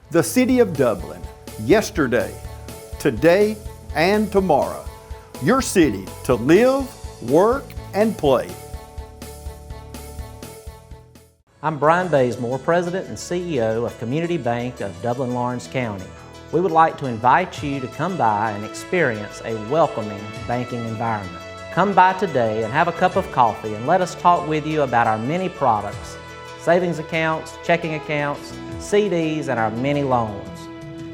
The City of Dublin, yesterday, today, and tomorrow. Your city to live, work, and play. I'm Brian Bazemore, President and CEO of Community Bank of Dublin-Lawrence County. We would like to invite you to come by and experience a welcoming banking environment. Come by today and have a cup of coffee and let us talk with you about our many products, savings accounts, checking accounts, CDs, and our many loans.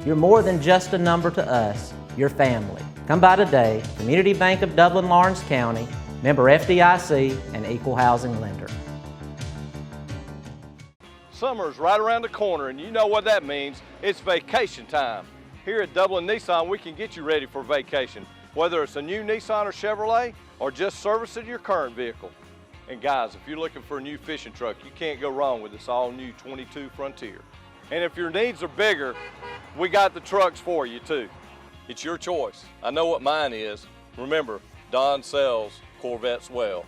You're more than just a number to us, you're family. Come by today, Community Bank of Dublin-Lawrence County, member FDIC, and equal housing lender. Summer's right around the corner, and you know what that means. It's vacation time. Here at Dublin Nissan, we can get you ready for vacation, whether it's a new Nissan or Chevrolet, or just servicing your current vehicle. And guys, if you're looking for a new fishing truck, you can't go wrong with this all-new 22 Frontier. And if your needs are bigger, we got the trucks for you too. It's your choice. I know what mine is. Remember, Don sells Corvettes well.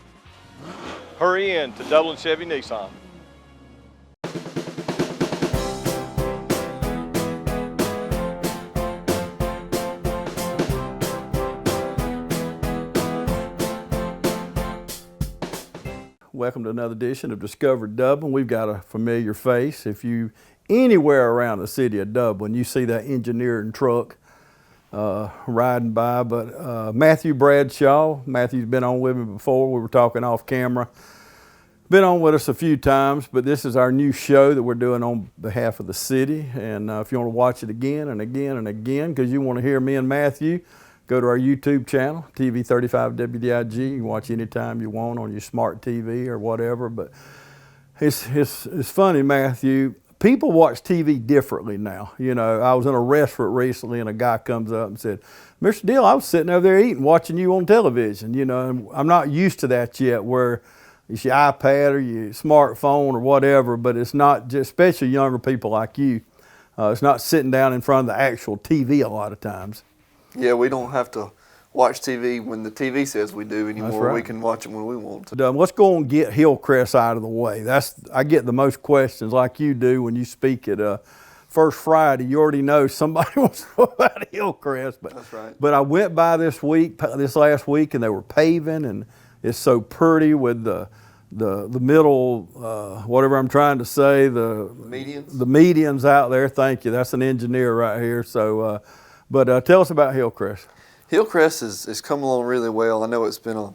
Hurry in to Dublin Chevy Nissan. Welcome to another edition of Discover Dublin. We've got a familiar face. If you anywhere around the city of Dublin, you see that engineering truck riding by. But Matthew Bradshaw, Matthew's been on with me before. We were talking off camera. Been on with us a few times, but this is our new show that we're doing on behalf of the city. And if you want to watch it again and again and again, because you want to hear me and Matthew, go to our YouTube channel, TV 35 WDIG. You can watch anytime you want on your smart TV or whatever. But it's funny, Matthew. People watch TV differently now. You know, I was in a restaurant recently and a guy comes up and said, "Mr. Dill, I was sitting over there eating, watching you on television." You know, and I'm not used to that yet, where it's your iPad or your smartphone or whatever, but it's not just, especially younger people like you, it's not sitting down in front of the actual TV a lot of times. Yeah, we don't have to watch TV when the TV says we do anymore. That's right. We can watch it when we want to. Let's go and get Hillcrest out of the way. I get the most questions like you do when you speak at First Friday. You already know somebody wants to know about Hillcrest. That's right. But I went by this last week, and they were paving, and it's so pretty with the middle, whatever I'm trying to say, the medians out there. Thank you. That's an engineer right here. So. But tell us about Hillcrest. Hillcrest is coming along really well. I know it's been a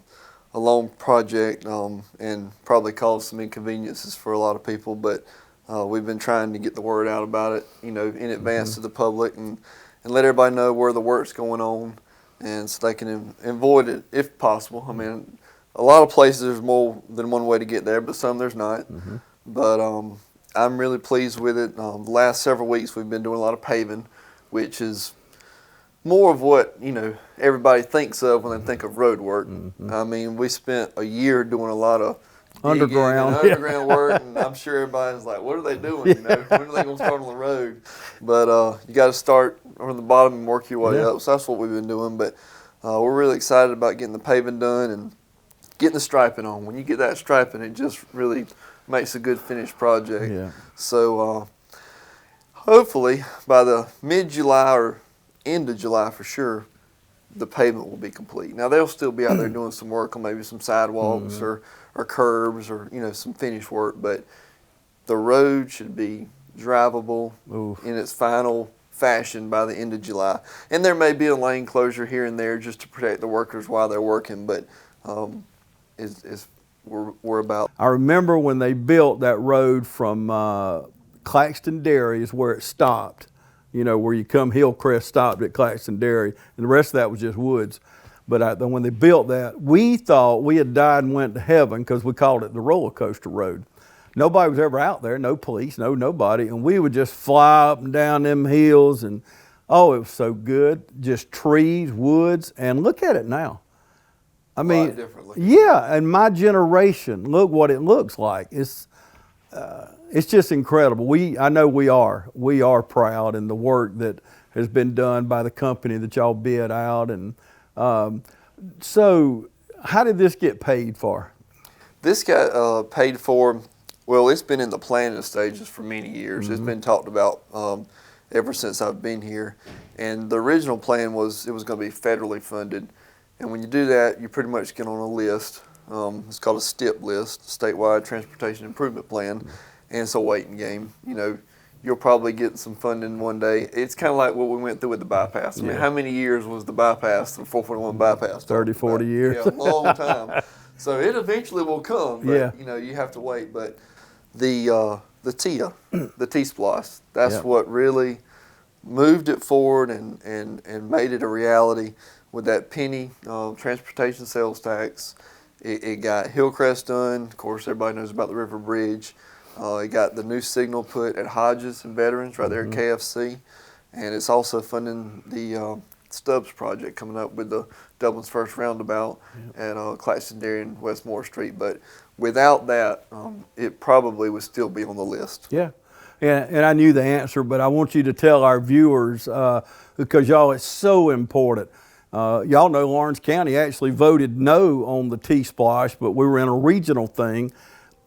long project and probably caused some inconveniences for a lot of people, but we've been trying to get the word out about it, you know, in advance to the public and let everybody know where the work's going on, and so they can avoid it if possible. I mean, a lot of places there's more than one way to get there, but some there's not. But I'm really pleased with it. The last several weeks we've been doing a lot of paving, which is more of what, you know, everybody thinks of when they think of road work. I mean, we spent a year doing a lot of underground work, and I'm sure everybody's like, what are they doing? You know, when are they going to start on the road? But you got to start from the bottom and work your way up. So that's what we've been doing. But we're really excited about getting the paving done and getting the striping on. When you get that striping, it just really makes a good finished project. Yeah. So hopefully by the mid-July or end of July for sure, the pavement will be complete. Now they'll still be out there doing some work on maybe some sidewalks or curbs or, you know, some finished work, but the road should be drivable in its final fashion by the end of July. And there may be a lane closure here and there just to protect the workers while they're working, but we're about. I remember when they built that road from Claxton Dairy is where it stopped. You know, where you come Hillcrest stopped at Claxton Dairy, and the rest of that was just woods. But when they built that, we thought we had died and went to heaven because we called it the roller coaster road. Nobody was ever out there, no police, nobody, and we would just fly up and down them hills, and it was so good. Just trees, woods, and look at it now. I mean, yeah, and my generation, look what it looks like. It's just incredible. I know we are proud in the work that has been done by the company that y'all bid out. And so how did this get paid for? This got paid for, well, it's been in the planning stages for many years. It's been talked about ever since I've been here. And the original plan was it was going to be federally funded. And when you do that, you pretty much get on a list. It's called a STIP list, Statewide Transportation Improvement Plan, and it's a waiting game. You know, you'll probably get some funding one day. It's kind of like what we went through with the bypass. I mean, how many years was the bypass, the 441 bypass? 30, 40 years. Yeah, a long time. So it eventually will come, but you know, you have to wait. But the TIA, the T-Splosh, that's what really moved it forward and made it a reality with that penny transportation sales tax. It got Hillcrest done. Of course, everybody knows about the River Bridge. It got the new signal put at Hodges and Veterans right there at KFC. And it's also funding the Stubbs project coming up with the Dublin's first roundabout at Claxton-Derry and Westmore Street. But without that, it probably would still be on the list. Yeah. And I knew the answer, but I want you to tell our viewers, because y'all, it's so important. Y'all know Lawrence County actually voted no on the T-Splosh, but we were in a regional thing.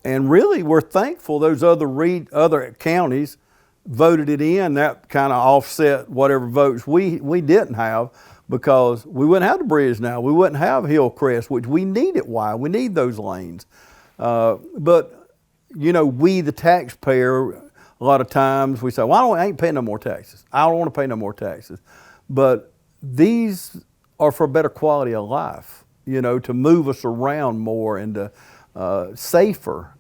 And really, we're thankful those other counties voted it in. That kind of offset whatever votes we didn't have, because we wouldn't have the bridge now. We wouldn't have Hillcrest, which we need it wide. We need those lanes. But, you know, we, the taxpayer, a lot of times we say, well, I ain't paying no more taxes. I don't want to pay no more taxes. But these are for a better quality of life, you know, to move us around more and to safer.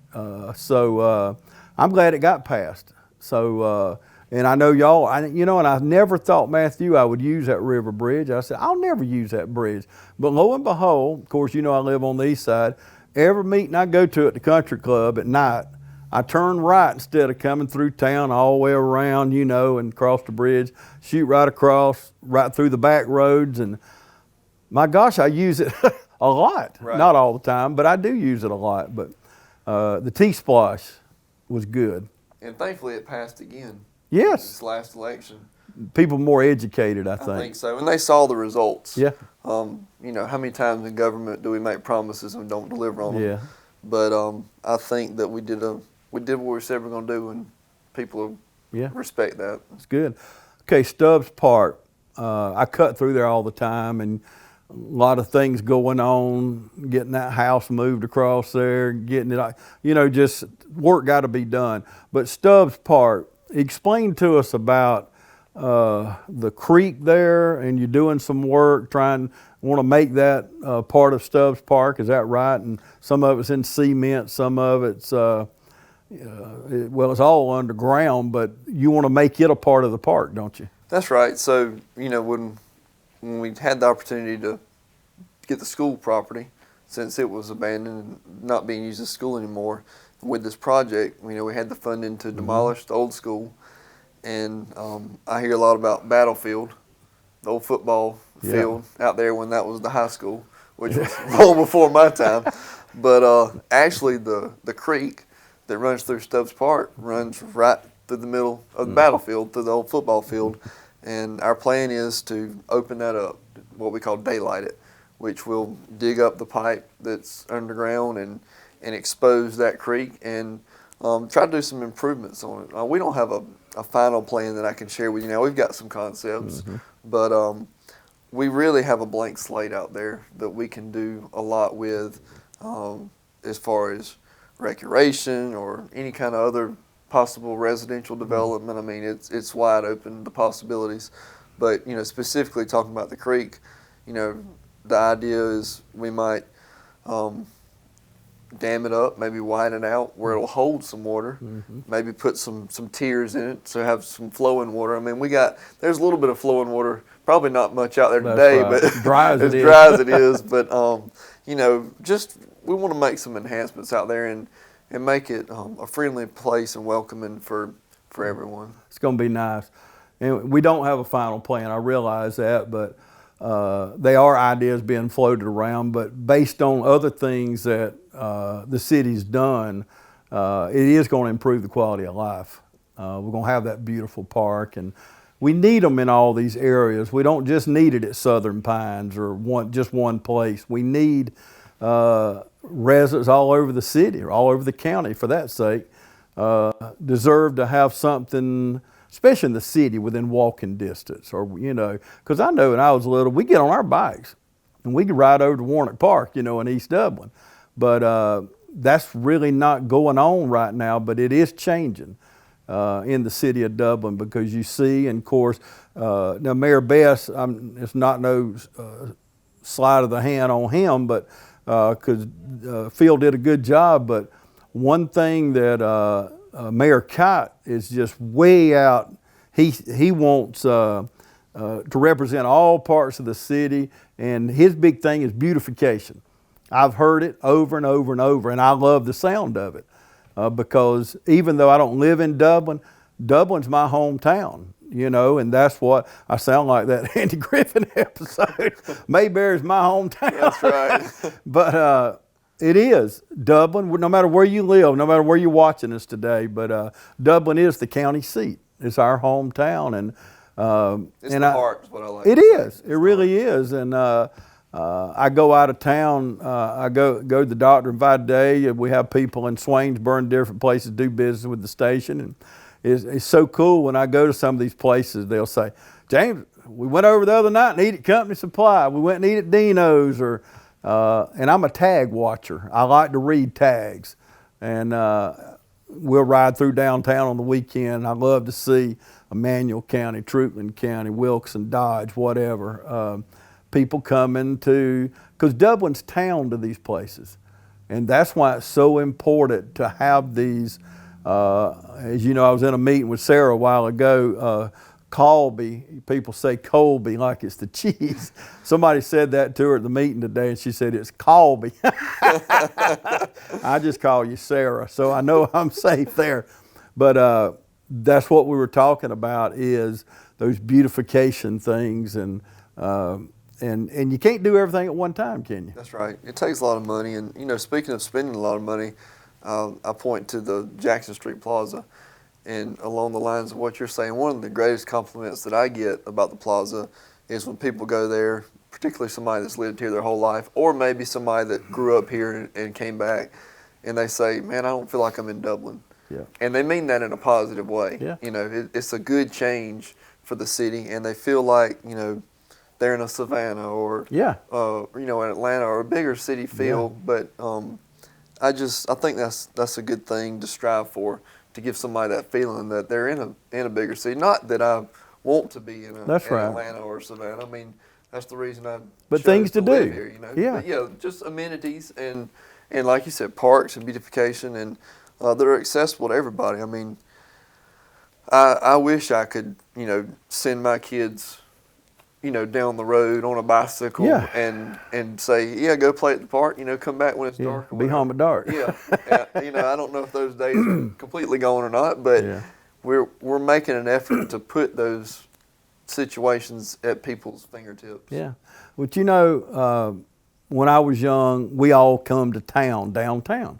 So I'm glad it got passed. So, and I know y'all, you know, and I never thought, Matthew, I would use that river bridge. I said, I'll never use that bridge. But lo and behold, of course, you know I live on the east side. Every meeting I go to at the country club at night, I turn right instead of coming through town all the way around, you know, and cross the bridge, shoot right across, right through the back roads. And my gosh, I use it a lot. Right. Not all the time, but I do use it a lot. But the T-Splosh was good. And thankfully it passed again. Yes. This last election. People more educated, I think. I think so. And they saw the results. Yeah. You know, how many times in government do we make promises and don't deliver on them? Yeah. But I think that we did what we said we're going to do, and people respect that. It's good. Okay, Stubbs Park. I cut through there all the time, and a lot of things going on, getting that house moved across there, getting it, you know, just work got to be done. But Stubbs Park, explain to us about the creek there, and you're doing some work want to make that part of Stubbs Park, is that right? And some of it's in cement, some of it's, well, it's all underground, but you want to make it a part of the park, don't you? That's right. So, you know, when we had the opportunity to get the school property, since it was abandoned and not being used as school anymore, with this project, you know, we had the funding to demolish the old school. And I hear a lot about Battlefield, the old football field out there when that was the high school, which was long before my time. But actually the creek that runs through Stubbs Park runs right through the middle of the battlefield, through the old football field. And our plan is to open that up, what we call daylight it, which will dig up the pipe that's underground and expose that creek and try to do some improvements on it. We don't have a final plan that I can share with you now. We've got some concepts, but we really have a blank slate out there that we can do a lot with as far as recreation or any kind of other possible residential development. I mean, it's wide open, the possibilities. But, you know, specifically talking about the creek, you know, the idea is we might dam it up, maybe widen it out where it'll hold some water, maybe put some tiers in it to have some flowing water. I mean, there's a little bit of flowing water, probably not much out there today, but dry as dry as it is. But, you know, just we want to make some enhancements out there and make it a friendly place and welcoming for everyone. It's going to be nice. And we don't have a final plan, I realize that, but they are ideas being floated around. But based on other things that the city's done, it is going to improve the quality of life. We're going to have that beautiful park, and we need them in all these areas. We don't just need it at Southern Pines or just one place. We need residents all over the city or all over the county, for that sake, deserve to have something especially in the city within walking distance, or, you know, because I know when I was little, we get on our bikes and we could ride over to Warnock Park, you know, in East Dublin. But that's really not going on right now, but it is changing in the city of Dublin, because you see, and of course, now Mayor Best, it's not no sleight of the hand on him, but because Phil did a good job. But one thing that Mayor Kite is just way out, he wants to represent all parts of the city, and his big thing is beautification. I've heard it over and over and over, and I love the sound of it because even though I don't live in Dublin, Dublin's my hometown, you know, and that's what I sound like that Andy Griffin episode. Mayberry's my hometown. That's right. But it is. Dublin, no matter where you live, no matter where you're watching us today, but Dublin is the county seat. It's our hometown, and It's the heart is what I like. it is. It really is. And I go out of town. I go to the doctor every day. We have people in Swainsboro and different places do business with the station, and it's so cool when I go to some of these places. They'll say, "James, we went over the other night and ate at Company Supply. We went and eat at Dino's," or and I'm a tag watcher. I like to read tags, and we'll ride through downtown on the weekend. I love to see Emmanuel County, Troutman County, Wilkes, Dodge, whatever. People coming to, because Dublin's town to these places. And that's why it's so important to have these, as you know, I was in a meeting with Sarah a while ago, Colby, people say Colby like it's the cheese. Somebody said that to her at the meeting today, and she said it's Colby. I just call you Sarah, so I know I'm safe there. But that's what we were talking about, is those beautification things, and you can't do everything at one time, can you? That's right. It takes a lot of money, and you know, speaking of spending a lot of money, I point to the Jackson Street Plaza, and along the lines of what you're saying, one of the greatest compliments that I get about the plaza is when people go there, particularly somebody that's lived here their whole life, or maybe somebody that grew up here and came back, and they say, "Man, I don't feel like I'm in Dublin." Yeah. And they mean that in a positive way. Yeah. You know, it's a good change for the city, and they feel like, you know, they're in a Savannah or Yeah. you know, in Atlanta or a bigger city feel. Yeah. But I think that's a good thing to strive for, to give somebody that feeling that they're in a bigger city. Not that I want to be in That's right. Atlanta or Savannah. I mean, that's the reason I But chose things to live do. here, you know. Yeah. But yeah, just amenities and like you said, parks and beautification, and that are accessible to everybody. I mean, I wish I could, you know, send my kids, you know, down the road on a bicycle. Yeah. and say, yeah, go play at the park, you know, come back when it's Yeah. dark. Or Be whatever. home at dark. Yeah. You know, I don't know if those days are completely gone or not, but Yeah. we're making an effort to put those situations at people's fingertips. Yeah. But you know, when I was young, we all come to downtown.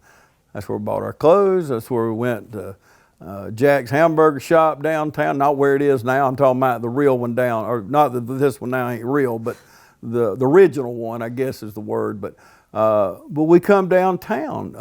That's where we bought our clothes. That's where we went to Jack's Hamburger Shop downtown. Not where it is now. I'm talking about the real one down, or not that this one now ain't real, but the original one, I guess is the word. But we come downtown,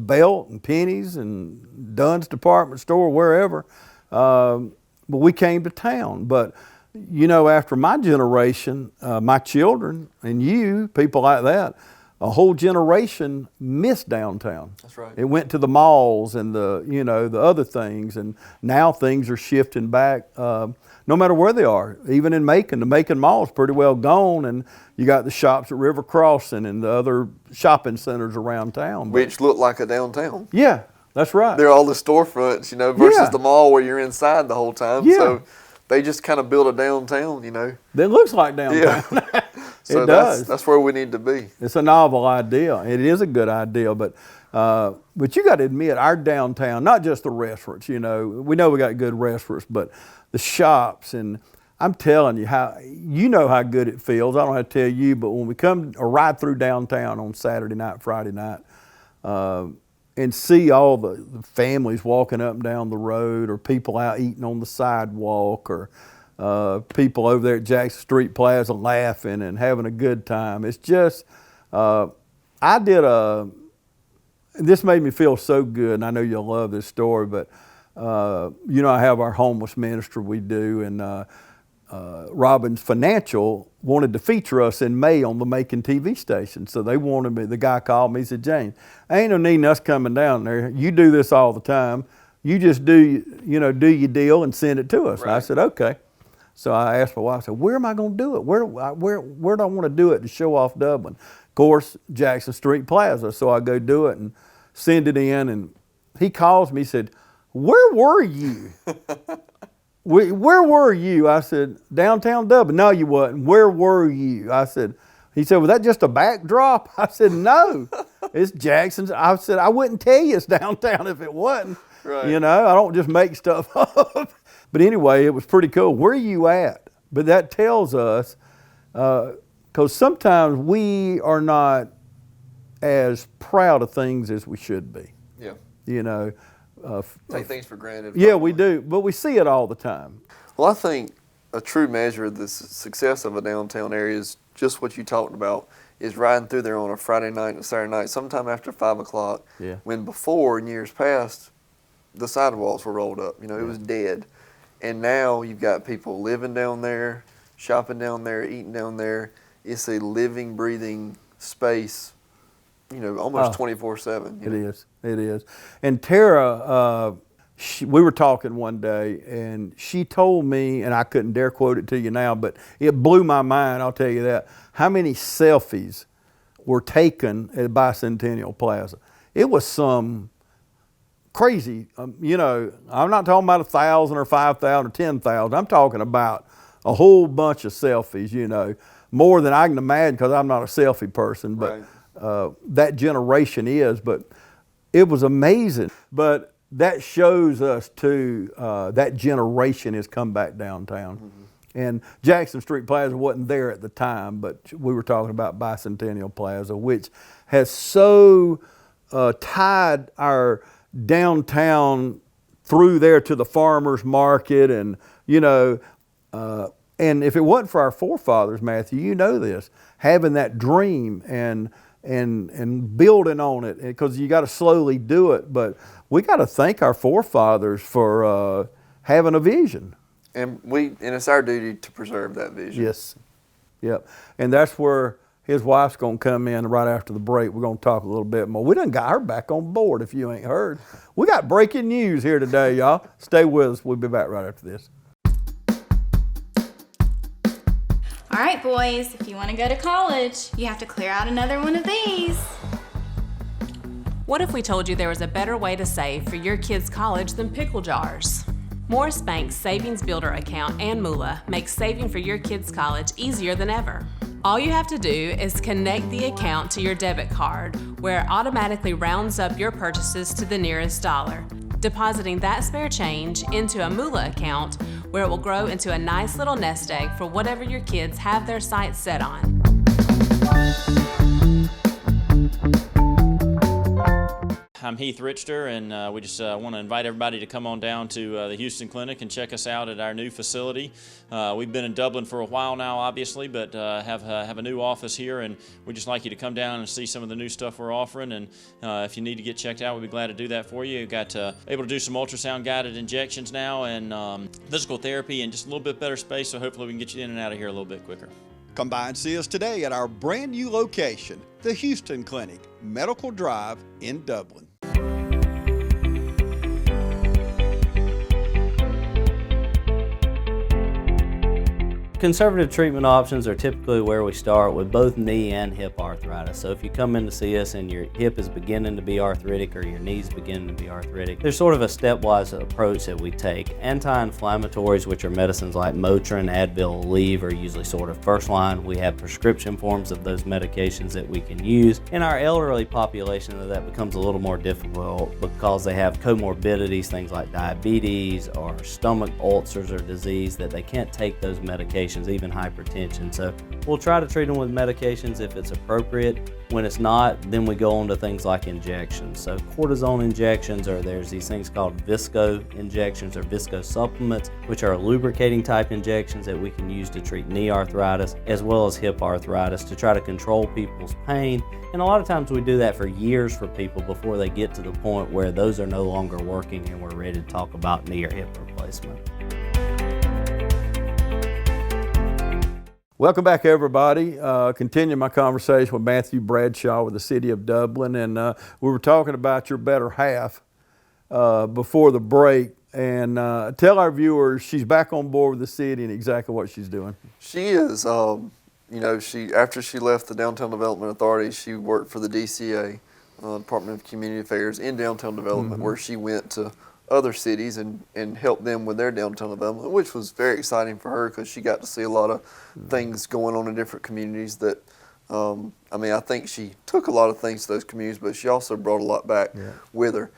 Belt and Penny's and Dunn's department store, wherever. But we came to town. But you know, after my generation, my children and you, people like that, a whole generation missed downtown. That's right. It went to the malls and the other things, and now things are shifting back. No matter where they are, even in Macon, the Macon Mall is pretty well gone, and you got the shops at River Crossing and the other shopping centers around town. Which look like a downtown. Yeah, that's right. They're all the storefronts, you know, versus Yeah. the mall where you're inside the whole time. Yeah. So they just kind of built a downtown, you know. It looks like downtown. Yeah. So It does. That's where we need to be. It's a novel idea. It is a good idea, but you got to admit, our downtown, not just the restaurants, you know we got good restaurants, but the shops, and I'm telling you how good it feels. I don't have to tell you, but when we come or ride through downtown on Saturday night, Friday night, and see all the families walking up and down the road, or people out eating on the sidewalk, or people over there at Jackson Street Plaza laughing and having a good time. It's just, this made me feel so good, and I know you'll love this story, but You know, I have our homeless ministry we do, and Robbins Financial wanted to feature us in May on the Macon TV station. So they wanted me, the guy called me, he said, James, ain't no need us coming down there. You do this all the time. You just do your deal and send it to us. Right. And I said, okay. So I asked my wife, I said, where am I going to do it? Where do I want to do it to show off Dublin? Of course, Jackson Street Plaza. So I go do it and send it in, and he calls me, he said, where were you? Where were you? I said, downtown Dublin. No, you wasn't. Where were you? He said, was that just a backdrop? I said, no, it's Jackson's. I said, I wouldn't tell you it's downtown if it wasn't. Right. You know, I don't just make stuff up. But anyway, it was pretty cool. Where are you at? But that tells us, because sometimes we are not as proud of things as we should be. Yeah. You know. Take things for granted. Yeah, we do, but we see it all the time. Well, I think a true measure of the success of a downtown area is just what you talked about, is riding through there on a Friday night and a Saturday night, sometime after 5 o'clock, Yeah. when before, in years past, the sidewalks were rolled up. You know, it was dead. And now you've got people living down there, shopping down there, eating down there. It's a living, breathing space, you know, almost 24/7. It is. And Tara, we were talking one day, and she told me, and I couldn't dare quote it to you now, but it blew my mind, I'll tell you that, how many selfies were taken at Bicentennial Plaza. It was some crazy, you know, I'm not talking about 1,000 or 5,000 or 10,000. I'm talking about a whole bunch of selfies, you know, more than I can imagine, because I'm not a selfie person, but Right. That generation is. But it was amazing. But that shows us too, that generation has come back downtown. Mm-hmm. And Jackson Street Plaza wasn't there at the time, but we were talking about Bicentennial Plaza, which has so tied our downtown through there to the farmers market, and you know, and if it wasn't for our forefathers, Matthew, you know this, having that dream and building on it, because you got to slowly do it, but we got to thank our forefathers for having a vision. And it's our duty to preserve that vision. Yes, yep, and that's where his wife's going to come in right after the break. We're going to talk a little bit more. We done got her back on board, if you ain't heard. We got breaking news here today, y'all. Stay with us. We'll be back right after this. All right, boys, if you want to go to college, you have to clear out another one of these. What if we told you there was a better way to save for your kids' college than pickle jars? Morris Bank's Savings Builder account and moolah makes saving for your kids' college easier than ever. All you have to do is connect the account to your debit card, where it automatically rounds up your purchases to the nearest dollar, depositing that spare change into a moolah account, where it will grow into a nice little nest egg for whatever your kids have their sights set on. I'm Heath Richter, and we just want to invite everybody to come on down to the Houston Clinic and check us out at our new facility. We've been in Dublin for a while now, obviously, but have a new office here, and we'd just like you to come down and see some of the new stuff we're offering. And if you need to get checked out, we'd be glad to do that for you. We've got able to do some ultrasound-guided injections now, and physical therapy, and just a little bit better space, so hopefully we can get you in and out of here a little bit quicker. Come by and see us today at our brand new location, the Houston Clinic, Medical Drive in Dublin. Conservative treatment options are typically where we start with both knee and hip arthritis. So if you come in to see us and your hip is beginning to be arthritic or your knee's beginning to be arthritic, there's sort of a stepwise approach that we take. Anti-inflammatories, which are medicines like Motrin, Advil, Aleve, are usually sort of first line. We have prescription forms of those medications that we can use. In our elderly population, that becomes a little more difficult because they have comorbidities, things like diabetes or stomach ulcers or disease, that they can't take those medications medications, even hypertension. So we'll try to treat them with medications if it's appropriate. When it's not, then we go on to things like injections. So cortisone injections, or there's these things called visco injections or visco supplements, which are lubricating type injections that we can use to treat knee arthritis as well as hip arthritis to try to control people's pain. And a lot of times we do that for years for people before they get to the point where those are no longer working and we're ready to talk about knee or hip replacement. Welcome back, everybody. Continuing my conversation with Matthew Bradshaw with the City of Dublin, and we were talking about your better half before the break. And tell our viewers she's back on board with the city and exactly what she's doing. She is. You know, after she left the Downtown Development Authority, she worked for the DCA, Department of Community Affairs, in downtown development, where she went to other cities and helped them with their downtown development, which was very exciting for her because she got to see a lot of things going on in different communities that, I mean, I think she took a lot of things to those communities, but she also brought a lot back with her.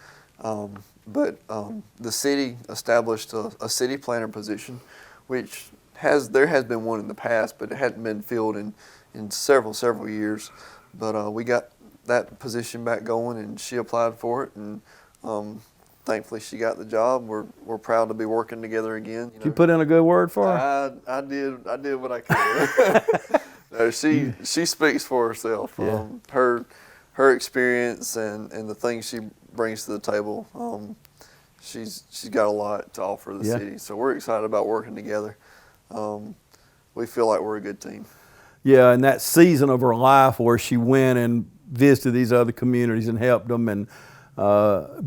But the city established a city planner position, which there has been one in the past, but it hadn't been filled in several years. But we got that position back going, and she applied for it, and thankfully she got the job. We're proud to be working together again. Did you put in a good word for her? I did what I could. No, she speaks for herself. Yeah. Her experience and the things she brings to the table. She's got a lot to offer the city. So we're excited about working together. We feel like we're a good team. Yeah, and that season of her life where she went and visited these other communities and helped them, and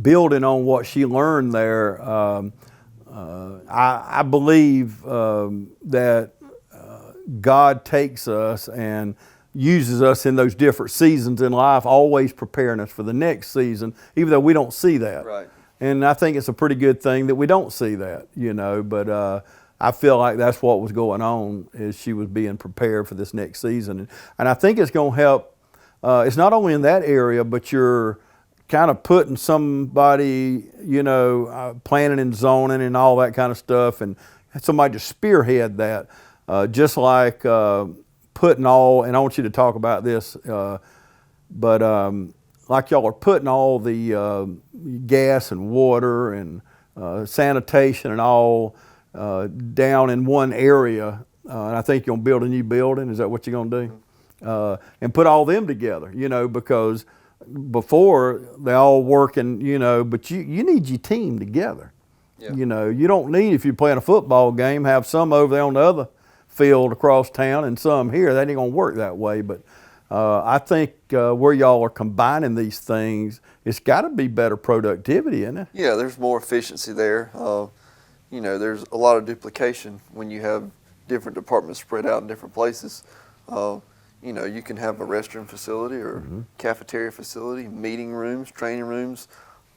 building on what she learned there, I believe that God takes us and uses us in those different seasons in life, always preparing us for the next season, even though we don't see that. Right. And I think it's a pretty good thing that we don't see that, you know, but I feel like that's what was going on, is she was being prepared for this next season. And I think it's going to help. It's not only in that area, but you're kind of putting somebody, you know, planning and zoning and all that kind of stuff, and somebody to spearhead that, just like putting all, and I want you to talk about this, but like y'all are putting all the gas and water and sanitation and all down in one area, and I think you're going to build a new building. Is that what you're going to do? And put all them together, you know, because before they all working, you know, but you need your team together. Yeah. You know, you don't need, if you're playing a football game, have some over there on the other field across town and some here. That ain't going to work that way. But I think where y'all are combining these things, it's got to be better productivity, isn't it? Yeah, there's more efficiency there. You know, there's a lot of duplication when you have different departments spread out in different places. You know, you can have a restroom facility or cafeteria facility, meeting rooms, training rooms,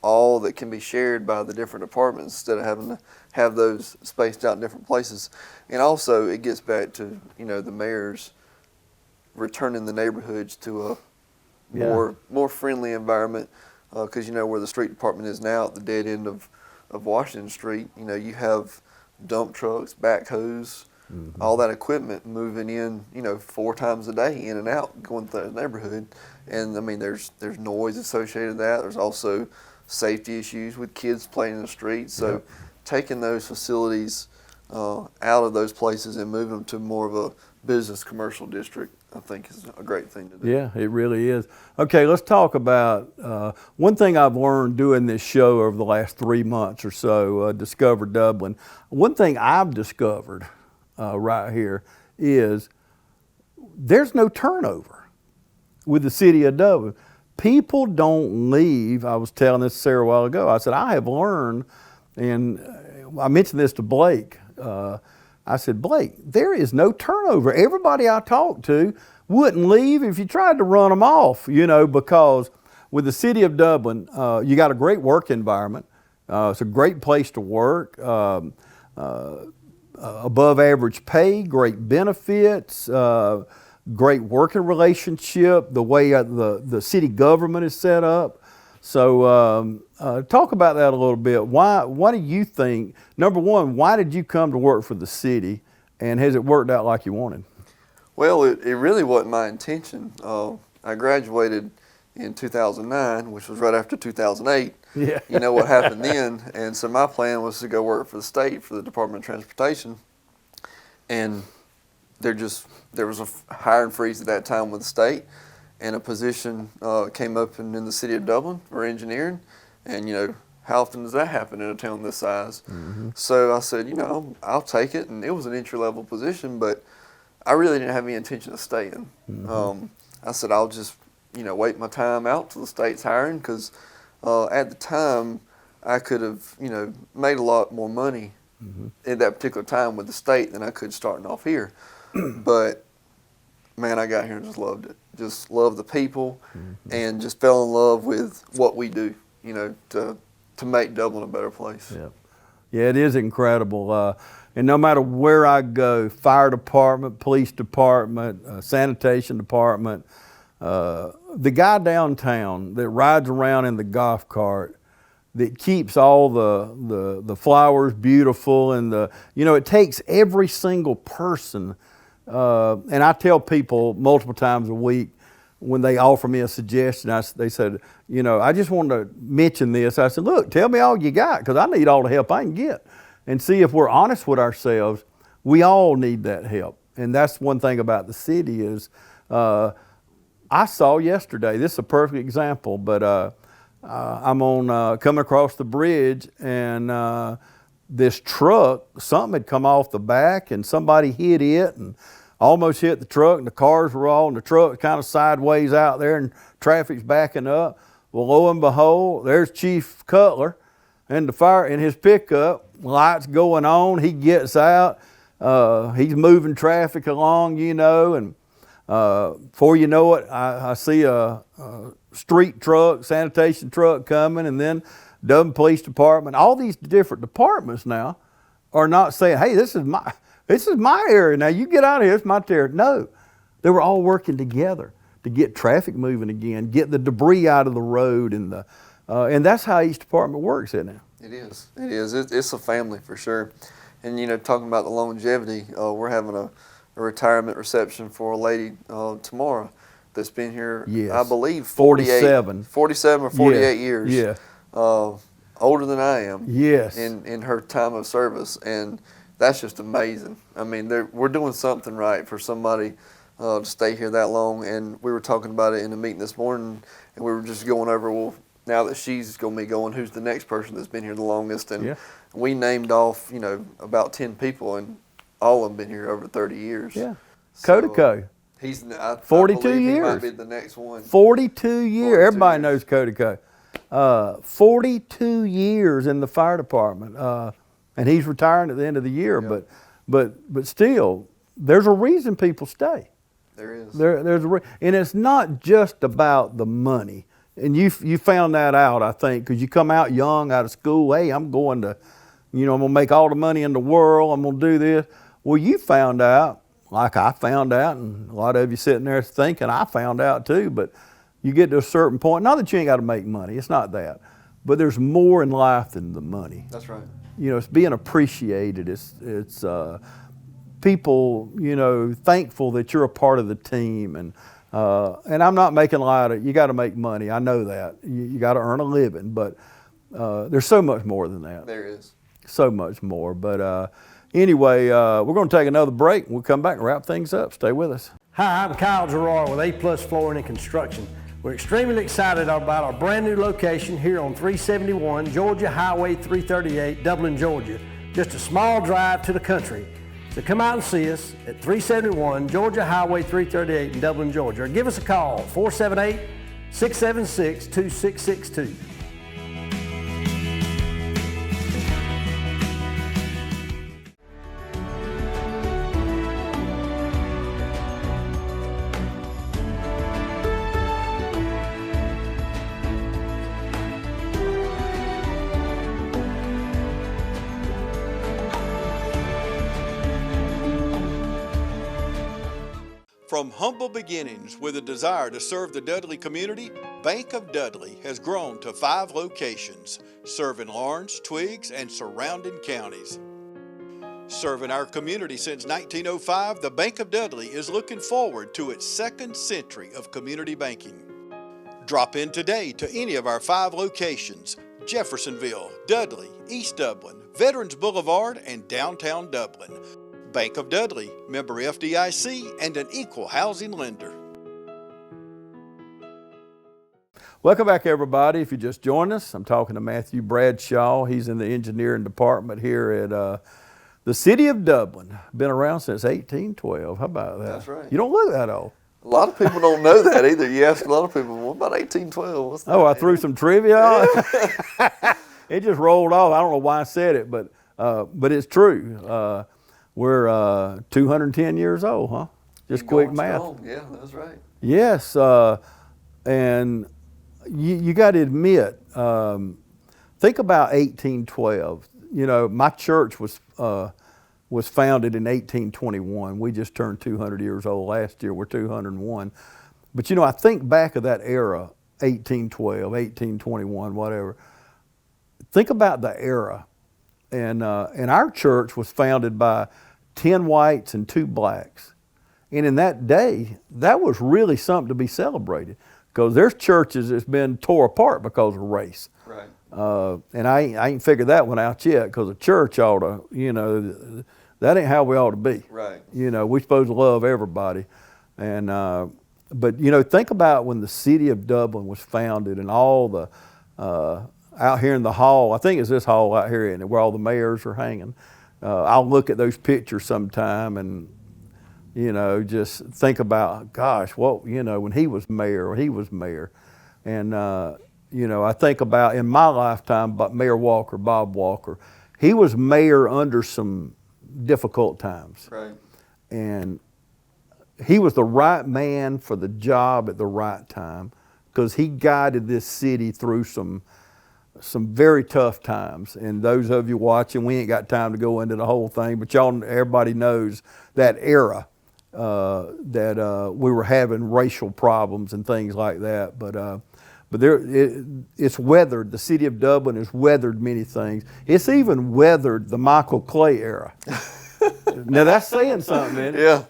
all that can be shared by the different departments instead of having to have those spaced out in different places. And also it gets back to, you know, the mayor's returning the neighborhoods to a more friendly environment, because, you know, where the street department is now at the dead end of Washington Street, you know, you have dump trucks, backhoes, all that equipment moving in, you know, 4 times a day, in and out, going through the neighborhood. And I mean, there's noise associated with that. There's also safety issues with kids playing in the street. So taking those facilities out of those places and moving them to more of a business commercial district, I think is a great thing to do. Yeah, it really is. Okay, let's talk about one thing I've learned doing this show over the last 3 months or so, Discover Dublin. One thing I've discovered right here is there's no turnover with the city of Dublin. People don't leave. I was telling this to Sarah a while ago. I said, I have learned, and I mentioned this to Blake. I said, Blake, there is no turnover. Everybody I talked to wouldn't leave if you tried to run them off, you know, because with the city of Dublin, you got a great work environment. It's a great place to work. Above average pay, great benefits, great working relationship, the way the city government is set up. So talk about that a little bit. Why do you think, number one, why did you come to work for the city? And has it worked out like you wanted? Well, it really wasn't my intention. I graduated in 2009, which was right after 2008. Yeah. You know what happened then, and so my plan was to go work for the state, for the Department of Transportation, and there was a hiring freeze at that time with the state, and a position came up in the city of Dublin for engineering, and you know, how often does that happen in a town this size? Mm-hmm. So I said, you know, I'll take it, and it was an entry-level position, but I really didn't have any intention of staying. Mm-hmm. I said, I'll just, you know, wait my time out till the state's hiring, because at the time I could have, you know, made a lot more money at that particular time with the state than I could starting off here. But man, I got here and just loved it. Just loved the people, and just fell in love with what we do, you know, to make Dublin a better place. Yeah, yeah, it is incredible. And no matter where I go, fire department, police department, sanitation department, the guy downtown that rides around in the golf cart, that keeps all the flowers beautiful, and you know, it takes every single person. And I tell people multiple times a week when they offer me a suggestion, they said, you know, I just wanted to mention this. I said, look, tell me all you got, because I need all the help I can get. And see, if we're honest with ourselves, we all need that help. And that's one thing about the city is, I saw yesterday, this is a perfect example, but I'm coming across the bridge, and this truck, something had come off the back, and somebody hit it and almost hit the truck, and the cars were all, and the truck kind of sideways out there, and traffic's backing up. Well, lo and behold, there's Chief Cutler and the fire in his pickup, lights going on. He gets out, he's moving traffic along, you know, and before you know it, I see a street truck, sanitation truck coming, and then Dublin Police Department. All these different departments now are not saying, hey, this is my area now, you get out of here, it's my territory. No, they were all working together to get traffic moving again, get the debris out of the road, and that's how each department works, isn't it? It is. It is. It's a family for sure. And you know, talking about the longevity, we're having a retirement reception for a lady tomorrow that's been here, yes, I believe, 47 or 48 yeah. years. Yeah. Older than I am. Yes. In her time of service, and that's just amazing. I mean, we're doing something right for somebody to stay here that long. And we were talking about it in a meeting this morning, and we were just going over, well, now that she's going to be going, who's the next person that's been here the longest? And yeah. we named off, you know, about 10 people, and all of them been here over 30 years. Yeah. So, Kodako. He's 42 years. He might be the next one. 42 years. Everybody years. knows Kodako. 42 years in the fire department, and he's retiring at the end of the year. Yep. But still, there's a reason people stay. There is. There's and it's not just about the money. And you found that out, I think, because you come out young out of school. Hey, I'm going to, you know, I'm gonna make all the money in the world. I'm gonna do this. Well, you found out, like I found out, and a lot of you sitting there thinking I found out too. But you get to a certain point. Not that you ain't got to make money. It's not that. But there's more in life than the money. That's right. You know, it's being appreciated. It's people, you know, thankful that you're a part of the team. And I'm not making light of it. You got to make money. I know that. You got to earn a living. But there's so much more than that. There is. So much more. But anyway, we're going to take another break. We'll come back and wrap things up. Stay with us. Hi, I'm Kyle Gerard with A+ Flooring and Construction. We're extremely excited about our brand new location here on 371 Georgia Highway 338, Dublin, Georgia. Just a small drive to the country. So come out and see us at 371 Georgia Highway 338 in Dublin, Georgia. Or give us a call, 478-676-2662. From humble beginnings with a desire to serve the Dudley community, Bank of Dudley has grown to 5 locations, serving Lawrence, Twiggs, and surrounding counties. Serving our community since 1905, the Bank of Dudley is looking forward to its second century of community banking. Drop in today to any of our 5 locations: Jeffersonville, Dudley, East Dublin, Veterans Boulevard, and downtown Dublin. Bank of Dudley, member FDIC, and an equal housing lender. Welcome back, everybody. If you just joined us, I'm talking to Matthew Bradshaw. He's in the engineering department here at the city of Dublin. Been around since 1812. How about that? That's right. You don't look that old. A lot of people don't know that either. You ask a lot of people, what about 1812? What's that? Oh, I threw some trivia on. It just rolled off. I don't know why I said it, but it's true. We're 210 years old, huh? Just quick math. Strong. Yeah, that's right. Yes, and you got to admit, think about 1812. You know, my church was founded in 1821. We just turned 200 years old last year. We're 201. But you know, I think back of that era, 1812, 1821, whatever. Think about the era. And our church was founded by 10 whites and 2 blacks. And in that day, that was really something to be celebrated, because there's churches that's been tore apart because of race. Right. And I ain't figured that one out yet, because a church ought to, you know, that ain't how we ought to be. Right. You know, we're supposed to love everybody. And, but, you know, think about when the city of Dublin was founded and all the, out here in the hall, I think it's this hall out here, where all the mayors are hanging. I'll look at those pictures sometime and, you know, just think about, gosh, what, you know, when he was mayor, And, you know, I think about in my lifetime about Mayor Walker, Bob Walker. He was mayor under some difficult times. Right. And he was the right man for the job at the right time, because he guided this city through some very tough times. And those of you watching, we ain't got time to go into the whole thing, but everybody knows that era, that we were having racial problems and things like that. But it's weathered. The city of Dublin has weathered many things. It's even weathered the Michael Clay era. Now that's saying something, isn't it? Yeah.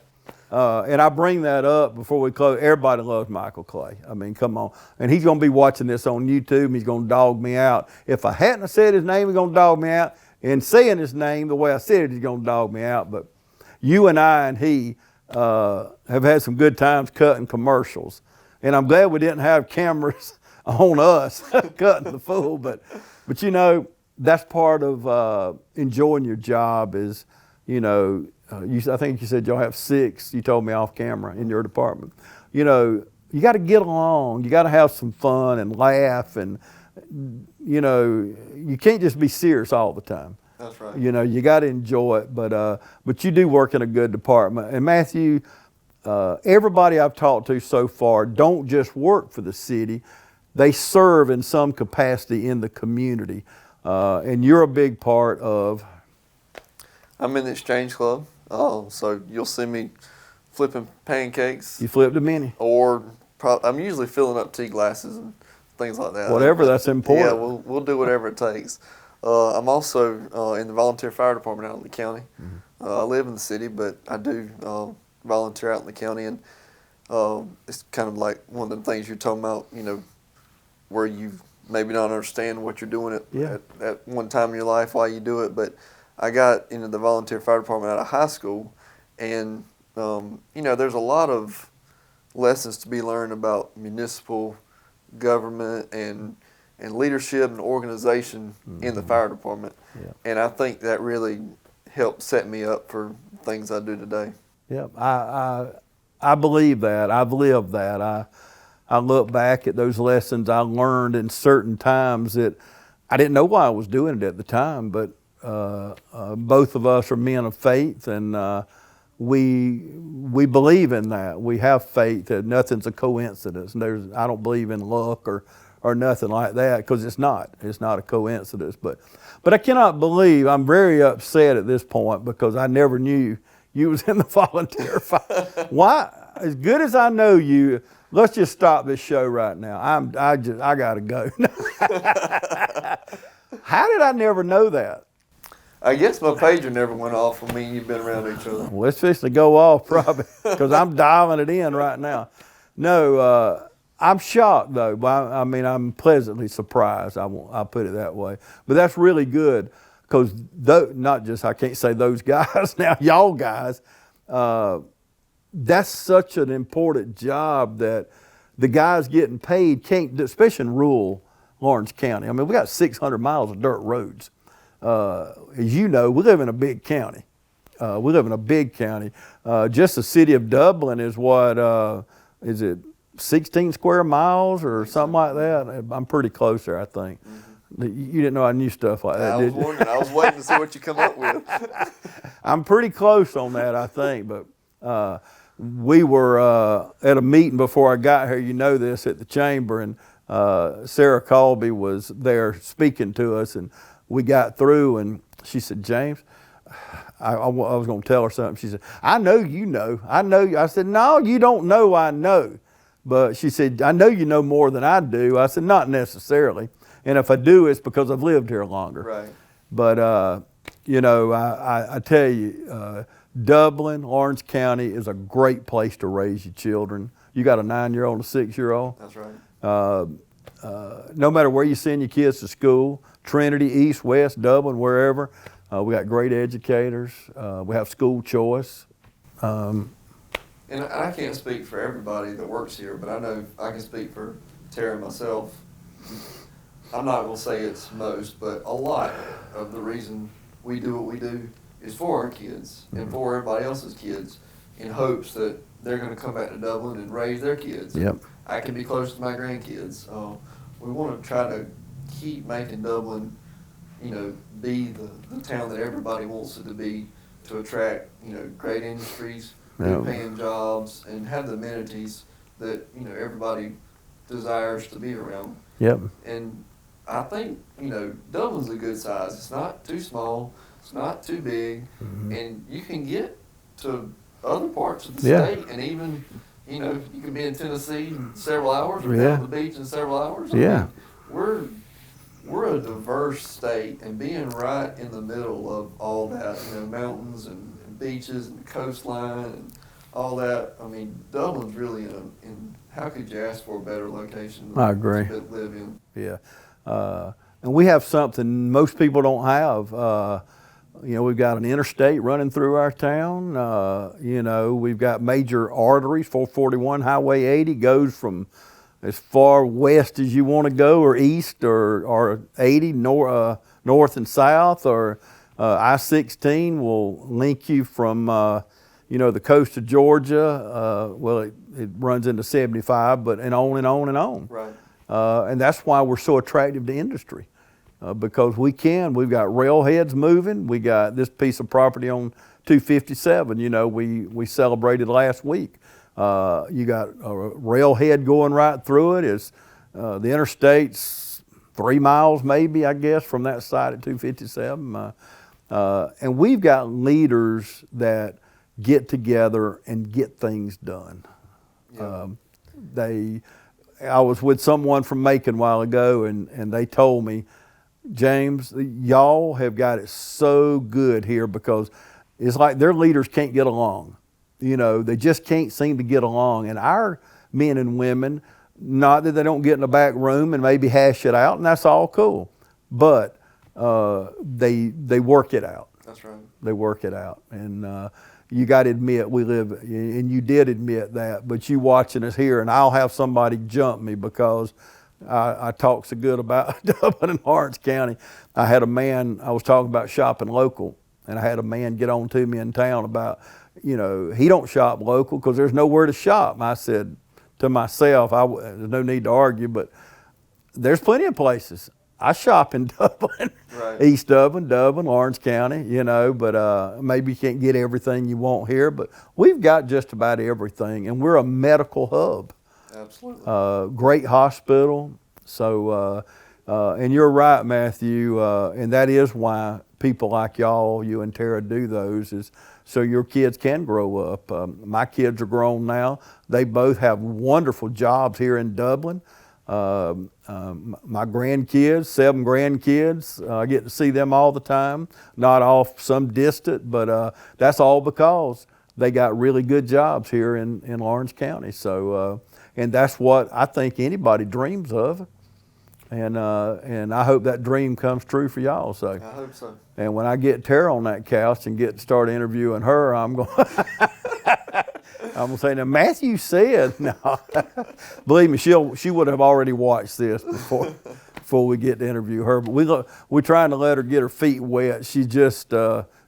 And I bring that up before we close. Everybody loves Michael Clay. I mean, come on. And he's going to be watching this on YouTube, and he's going to dog me out. If I hadn't have said his name, he's going to dog me out. And saying his name the way I said it, he's going to dog me out. But you and I and he have had some good times cutting commercials. And I'm glad we didn't have cameras on us cutting the fool. But you know, that's part of enjoying your job is, you know, I think you said y'all have 6, you told me off camera, in your department. You know, you got to get along. You got to have some fun and laugh, and, you know, you can't just be serious all the time. That's right. You know, you got to enjoy it, but you do work in a good department. And Matthew, everybody I've talked to so far don't just work for the city. They serve in some capacity in the community. And you're a big part of... I'm in the Exchange Club. So you'll see me flipping pancakes. You flipped a mini. Or I'm usually filling up tea glasses and things like that. Whatever, that's important. Yeah, we'll do whatever it takes. I'm also in the volunteer fire department out in the county. Mm-hmm. I live in the city, but I do volunteer out in the county, and it's kind of like one of the things you're talking about, you know, where you maybe not understand what you're doing at one time in your life, why you do it, but I got into the volunteer fire department out of high school, and you know, there's a lot of lessons to be learned about municipal government and leadership and organization in the fire department. Yeah. And I think that really helped set me up for things I do today. Yeah, I believe that. I've lived that. I look back at those lessons I learned in certain times that I didn't know why I was doing it at the time, but both of us are men of faith, and we believe in that. We have faith that nothing's a coincidence. I don't believe in luck or nothing like that, because it's not a coincidence. But I cannot believe, I'm very upset at this point, because I never knew you was in the volunteer fire. Why? As good as I know you, let's just stop this show right now. I gotta go. How did I never know that? I guess my pager never went off when me and you've been around each other. Well, it's fixing to go off probably because I'm dialing it in right now. No, I'm shocked though. I mean, I'm pleasantly surprised. I'll put it that way. But that's really good because not just, I can't say those guys now, y'all guys. That's such an important job that the guys getting paid can't, especially in rural Lawrence County. I mean, we got 600 miles of dirt roads. As you know, we live in a big county. Just the city of Dublin is what, is it 16 square miles or something like that? I'm pretty close there, I think. You didn't know I knew stuff like that, did you? I was waiting to see what you come up with. I'm pretty close on that, I think. But we were at a meeting before I got here, you know this, at the chamber, and Sarah Colby was there speaking to us, and we got through, and she said, James, I was going to tell her something. She said, I know you know. I know you. I said, no, you don't know I know. But she said, I know you know more than I do. I said, not necessarily. And if I do, it's because I've lived here longer. Right. But, you know, I tell you, Dublin, Lawrence County is a great place to raise your children. You got a 9-year-old and a 6-year-old. That's right. No matter where you send your kids to school, Trinity, East, West, Dublin, wherever, we got great educators. We have school choice. And I can't speak for everybody that works here, but I know I can speak for Terry and myself. I'm not going to say it's most, but a lot of the reason we do what we do is for our kids and for everybody else's kids, in hopes that they're going to come back to Dublin and raise their kids. Yep. I can be close to my grandkids. We want to try to keep making Dublin, you know, be the town that everybody wants it to be, to attract, you know, great industries, good paying jobs, and have the amenities that, you know, everybody desires to be around. Yep. And I think, you know, Dublin's a good size. It's not too small. It's not too big. And you can get to other parts of the state, and even, you know, you can be in Tennessee in several hours, or down to the beach in several hours. I mean, we're a diverse state, and being right in the middle of all that, you know, mountains and beaches and coastline and all that. I mean, Dublin's really in how could you ask for a better location I agree. to live in? Yeah. And we have something most people don't have. You know, we've got an interstate running through our town. You know, we've got major arteries. 441 Highway 80 goes from as far west as you want to go, or east, or 80 north and south, or I-16 will link you from you know, the coast of Georgia. Well, it runs into 75, but and on and on and on. Right. And that's why we're so attractive to industry, because we've got railheads moving. We got this piece of property on 257, you know, we celebrated last week. You got a railhead going right through it. The interstate's 3 miles maybe, I guess, from that side at 257. And we've got leaders that get together and get things done. Yeah. I was with someone from Macon a while ago, and they told me, James, y'all have got it so good here, because it's like their leaders can't get along. You know, they just can't seem to get along. And our men and women, not that they don't get in the back room and maybe hash it out, and that's all cool, but they work it out. That's right. They work it out. And you got to admit, we live, and you did admit that, but you watching us here, and I'll have somebody jump me because I talk so good about Dublin and Lawrence County. I had a man, I was talking about shopping local, and I had a man get on to me in town about, you know, he don't shop local because there's nowhere to shop. I said to myself, there's no need to argue, but there's plenty of places. I shop in Dublin, Right. East Dublin, Lawrence County, you know, but maybe you can't get everything you want here, but we've got just about everything, and we're a medical hub. Absolutely. Great hospital. So, and you're right, Matthew, and that is why people like y'all, you and Tara, do those, is so your kids can grow up. My kids are grown now. They both have wonderful jobs here in Dublin. My grandkids, 7 grandkids, I get to see them all the time, not off some distant, but that's all because they got really good jobs here in Lawrence County. So, and that's what I think anybody dreams of. And I hope that dream comes true for y'all. So I hope so. And when I get Tara on that couch and get to start interviewing her, I'm going I'm gonna say, now Matthew said, no, believe me, she would have already watched this before we get to interview her. But we're trying to let her get her feet wet. She just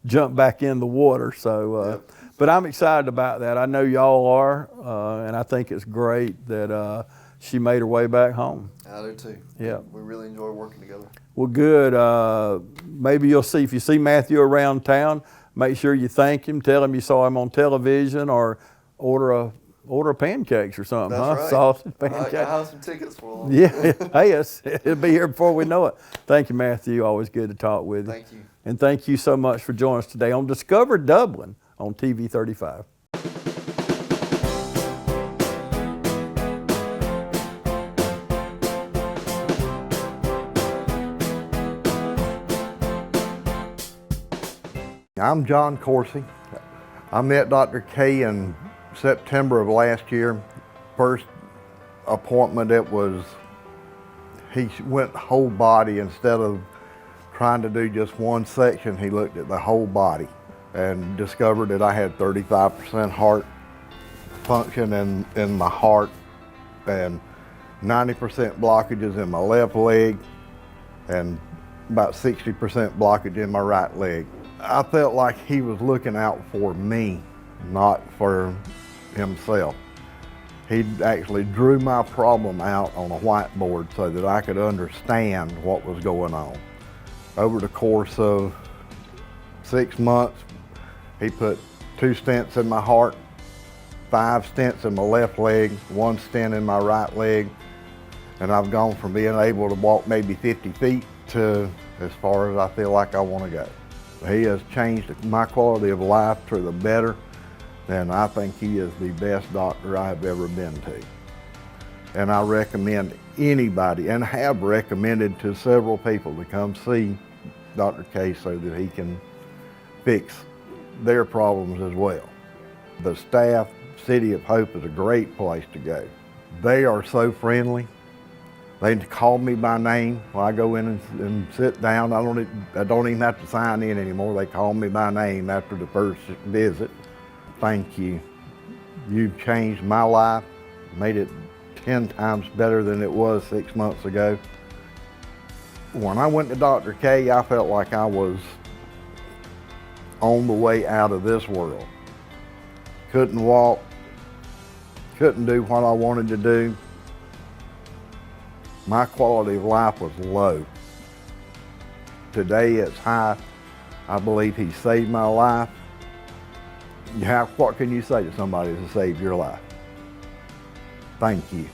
jumped back in the water. So, Yep. But I'm excited about that. I know y'all are, and I think it's great that she made her way back home. I do too. Yeah. We really enjoy working together. Well, good. Maybe you'll see, if you see Matthew around town, make sure you thank him, tell him you saw him on television, or order a pancakes or something. That's huh? right. Sausage, pancakes. I have some tickets for them. Yeah, hey, it'll be here before we know it. Thank you, Matthew. Always good to talk with you. Thank you. And thank you so much for joining us today on Discover Dublin on TV 35. I'm John Coursey. I met Dr. K in September of last year. First appointment, he went whole body. Instead of trying to do just one section, he looked at the whole body and discovered that I had 35% heart function in my heart and 90% blockages in my left leg and about 60% blockage in my right leg. I felt like he was looking out for me, not for himself. He actually drew my problem out on a whiteboard so that I could understand what was going on. Over the course of 6 months, he put 2 stents in my heart, 5 stents in my left leg, 1 stent in my right leg, and I've gone from being able to walk maybe 50 feet to as far as I feel like I want to go. He has changed my quality of life for the better, and I think he is the best doctor I have ever been to. And I recommend anybody, and have recommended to several people, to come see Dr. K so that he can fix their problems as well. The staff, City of Hope is a great place to go. They are so friendly. They call me by name when I go in and sit down. I don't even have to sign in anymore. They call me by name after the first visit. Thank you. You've changed my life, made it 10 times better than it was 6 months ago. When I went to Dr. K, I felt like I was on the way out of this world. Couldn't walk, couldn't do what I wanted to do. My quality of life was low. Today it's high. I believe he saved my life. What can you say to somebody to save your life? Thank you.